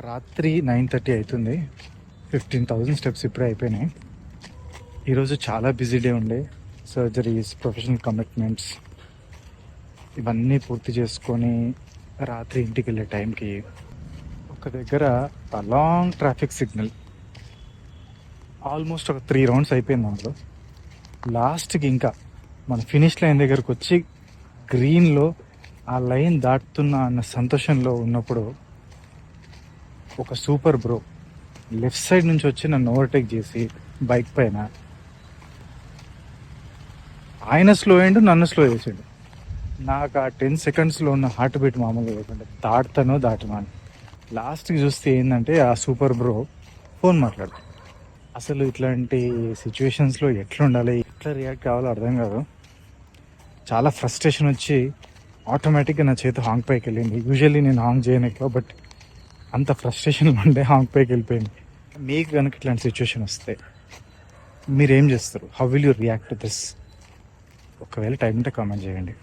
రాత్రి 9:30 అవుతుంది. 15,000 స్టెప్స్ ఇప్పుడే అయిపోయినాయి. ఈరోజు చాలా బిజీ డే ఉండే. సర్జరీస్, ప్రొఫెషనల్ కమిట్మెంట్స్ ఇవన్నీ పూర్తి చేసుకొని రాత్రి ఇంటికి వెళ్ళే టైంకి ఒక దగ్గర లాంగ్ ట్రాఫిక్ సిగ్నల్ ఆల్మోస్ట్ ఒక 3 రౌండ్స్ అయిపోయింది. అందులో లాస్ట్కి ఇంకా మన ఫినిష్ లైన్ దగ్గరకు వచ్చి గ్రీన్లో ఆ లైన్ దాటుతున్నా అన్న సంతోషంలో ఉన్నప్పుడు ఒక సూపర్ బ్రో లెఫ్ట్ సైడ్ నుంచి వచ్చి నన్ను ఓవర్టేక్ చేసి బైక్ పైన ఆయన స్లో అయ్యిండు, నన్ను స్లో చేసాడు. నాకు ఆ 10 సెకండ్స్లో ఉన్న హార్ట్ బీట్ మామూలుగా లేకుండా దాటను అని లాస్ట్కి చూస్తే ఏంటంటే ఆ సూపర్ బ్రో ఫోన్ మాట్లాడు. అసలు ఇట్లాంటి సిచ్యువేషన్స్లో ఎట్లా ఉండాలి, ఎట్లా రియాక్ట్ కావాలో అర్థం కాదు. చాలా ఫ్రస్ట్రేషన్ వచ్చి ఆటోమేటిక్గా నా చేతి హాంగ్ పైకి వెళ్ళింది. యూజువల్లీ నేను హాంగ్ చేయను ఎక్కువ, బట్ అంత ఫ్రస్ట్రేషన్లో ఉండే హాంగ్ పైకి వెళ్ళిపోయింది. మీకు కనుక ఇట్లాంటి సిచ్యువేషన్ వస్తే మీరేం చేస్తారు? How will you react to this? ఒకవేళ టైం ఉంటే కామెంట్ చేయండి.